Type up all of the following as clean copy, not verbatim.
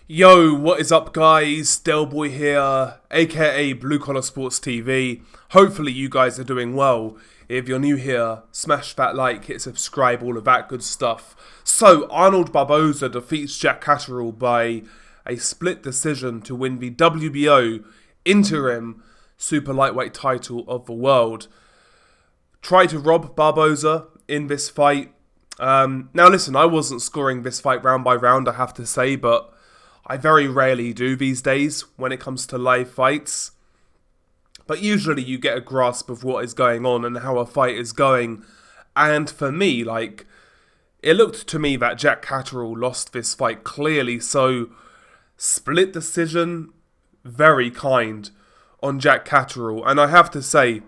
Yo, what is up guys? Delboy here, aka Blue Collar Sports TV. Hopefully you guys are doing well. If you're new here, smash that like, hit subscribe, all of that good stuff. So, Arnold Barboza defeats Jack Catterall by a split decision to win the WBO interim super lightweight title of the world. Tried to rob Barboza in this fight. Now listen, I wasn't scoring this fight round by round, I have to say, but I very rarely do these days when it comes to live fights. But usually you get a grasp of what is going on and how a fight is going. And for me, it looked to me that Jack Catterall lost this fight clearly. So, split decision, very kind on Jack Catterall. And I have to say,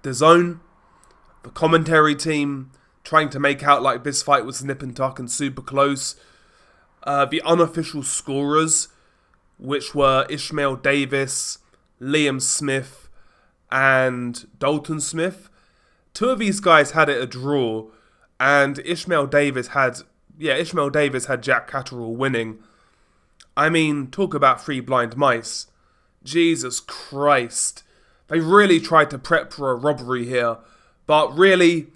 DAZN, the commentary team, trying to make out like this fight was nip and tuck and super close. The unofficial scorers, which were Ishmael Davis, Liam Smith, and Dalton Smith. Two of these guys had it a draw, and Ishmael Davis had Jack Catterall winning. I mean, talk about three blind mice. Jesus Christ. They really tried to prep for a robbery here, but really,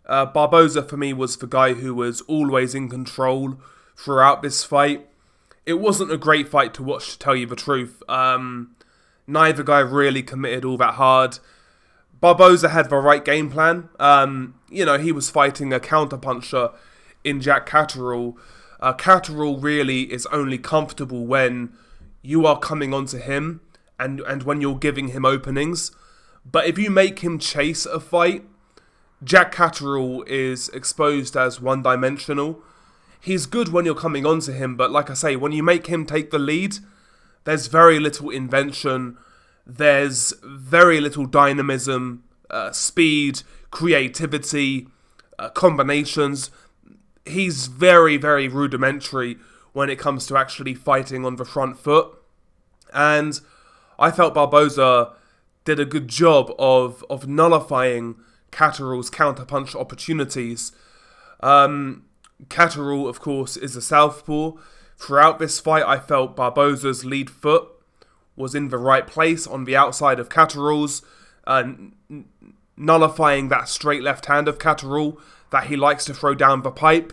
Barboza for me was the guy who was always in control throughout this fight. It wasn't a great fight to watch, to tell you the truth. Neither guy really committed all that hard. Barboza had the right game plan. He was fighting a counterpuncher in Jack Catterall. Catterall really is only comfortable when you are coming onto him and when you're giving him openings. But if you make him chase a fight, Jack Catterall is exposed as one-dimensional. He's good when you're coming onto him, but like I say, when you make him take the lead, there's very little invention, there's very little dynamism, speed, creativity, combinations. He's very, very rudimentary when it comes to actually fighting on the front foot. And I felt Barboza did a good job of nullifying Catterall's counterpunch opportunities. Catterall, of course, is a southpaw. Throughout this fight, I felt Barboza's lead foot was in the right place on the outside of Catterall's, nullifying that straight left hand of Catterall that he likes to throw down the pipe.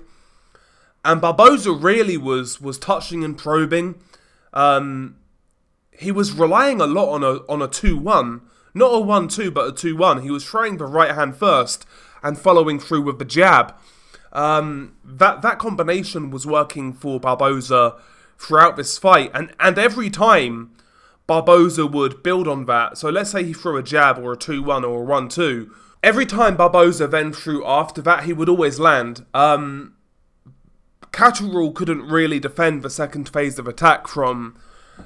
And Barboza really was touching and probing. He was relying a lot on a 2-1. Not a 1-2, but a 2-1. He was throwing the right hand first and following through with the jab. That combination was working for Barboza throughout this fight, and every time Barboza would build on that, so let's say he threw a jab or a 2-1 or a 1-2, every time Barboza then threw after that, he would always land. Catterall couldn't really defend the second phase of attack from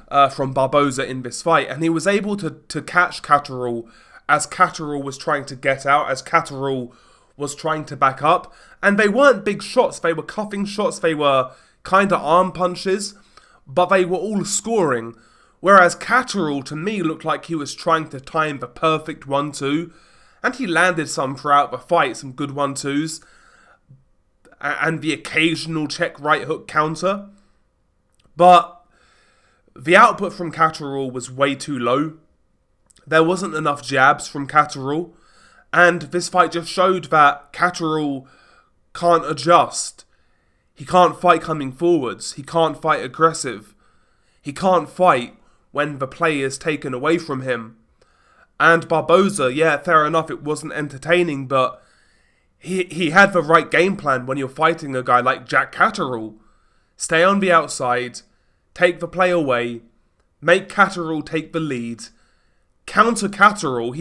Barboza in this fight, and he was able to catch Catterall as Catterall was trying to get out, as Catterall was trying to back up, and they weren't big shots, they were cuffing shots, they were kind of arm punches, but they were all scoring, whereas Catterall to me looked like he was trying to time the perfect 1-2, and he landed some throughout the fight, some good 1-2s, and the occasional check right hook counter, but the output from Catterall was way too low. There wasn't enough jabs from Catterall. And this fight just showed that Catterall can't adjust. He can't fight coming forwards. He can't fight aggressive. He can't fight when the play is taken away from him. And Barboza, yeah, fair enough, it wasn't entertaining, but he had the right game plan when you're fighting a guy like Jack Catterall. Stay on the outside, take the play away, make Catterall take the lead, counter Catterall.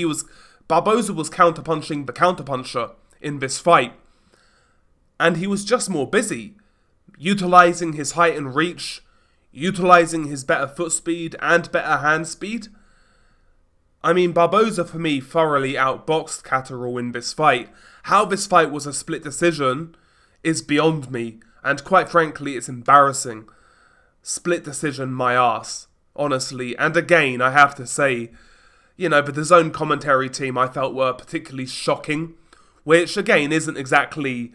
Barboza was counterpunching the counterpuncher in this fight. And he was just more busy, utilising his height and reach, utilising his better foot speed and better hand speed. I mean, Barboza for me thoroughly outboxed Catterall in this fight. How this fight was a split decision is beyond me, and quite frankly, it's embarrassing. Split decision, my ass, honestly. And again, I have to say, the DAZN commentary team I felt were particularly shocking, which again isn't exactly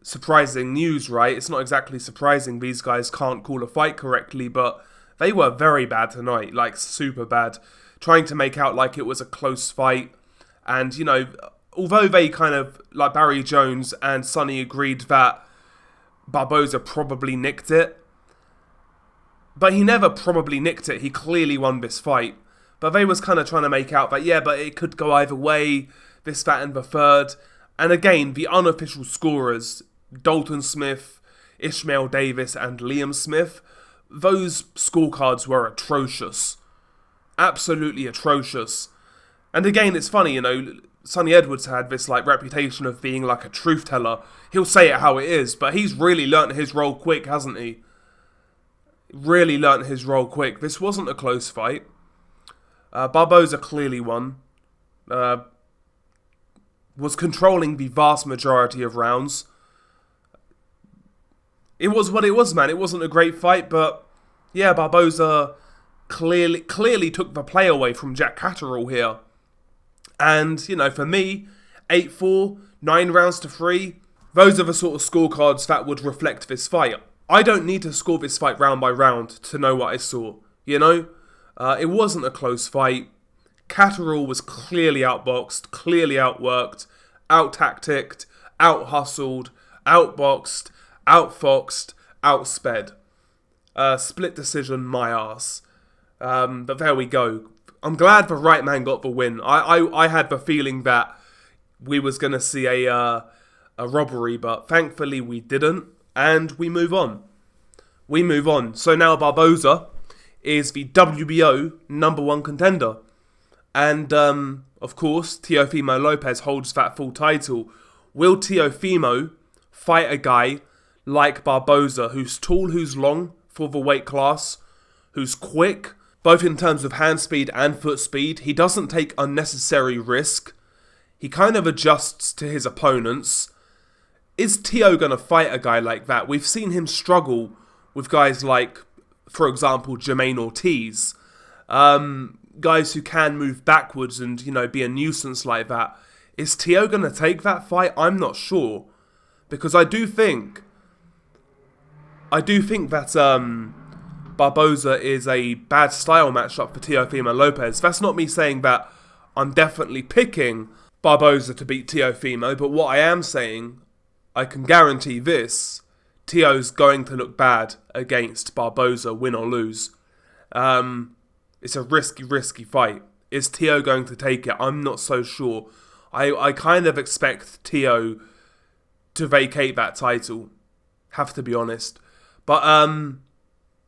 surprising news, right? It's not exactly surprising these guys can't call a fight correctly, but they were very bad tonight, like super bad. Trying to make out like it was a close fight. And, you know, although they kind of, like Barry Jones and Sonny agreed that Barboza probably nicked it, but he never probably nicked it. He clearly won this fight. But they was kind of trying to make out that, yeah, but it could go either way, this, that, and the third. And again, the unofficial scorers, Dalton Smith, Ishmael Davis, and Liam Smith, those scorecards were atrocious. Absolutely atrocious. And again, it's funny, you know, Sonny Edwards had this like reputation of being like a truth teller. He'll say it how it is, but he's really learnt his role quick, hasn't he? Really learnt his role quick. This wasn't a close fight. Barboza clearly won. Was controlling the vast majority of rounds. It was what it was, man. It wasn't a great fight, but yeah, Barboza clearly took the play away from Jack Catterall here. And, you know, for me, 8-4, 9 rounds to 3, those are the sort of scorecards that would reflect this fight. I don't need to score this fight round by round to know what I saw, you know? It wasn't a close fight. Catterall was clearly outboxed, clearly outworked, out-tacticked, out-hustled, outboxed, outfoxed, outsped. Split decision, my arse. But there we go. I'm glad the right man got the win. I had the feeling that we was going to see a robbery, but thankfully we didn't, and we move on. We move on. So now Barboza is the WBO #1 contender. And, of course, Teofimo Lopez holds that full title. Will Teofimo fight a guy like Barboza, who's tall, who's long for the weight class, who's quick, both in terms of hand speed and foot speed? He doesn't take unnecessary risk. He kind of adjusts to his opponents. Is Teo going to fight a guy like that? We've seen him struggle with guys like, for example, Jermaine Ortiz. Guys who can move backwards and, you know, be a nuisance like that. Is Teo going to take that fight? I'm not sure. Because I do think that Barboza is a bad style matchup for Teofimo Lopez. That's not me saying that I'm definitely picking Barboza to beat Teofimo, but what I am saying, I can guarantee this, Teo's going to look bad against Barboza, win or lose. It's a risky fight. Is Teo going to take it? I'm not so sure. I kind of expect Teo to vacate that title. Have to be honest. But,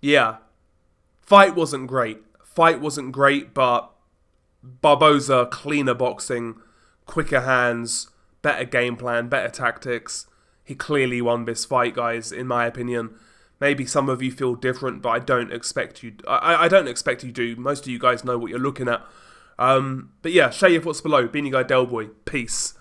yeah. Fight wasn't great, but Barboza, cleaner boxing, quicker hands, better game plan, better tactics. He clearly won this fight, guys, in my opinion. Maybe some of you feel different, but I don't expect you... I don't expect you to. Most of you guys know what you're looking at. But yeah, share your thoughts below. Beanie Guy Delboy. Peace.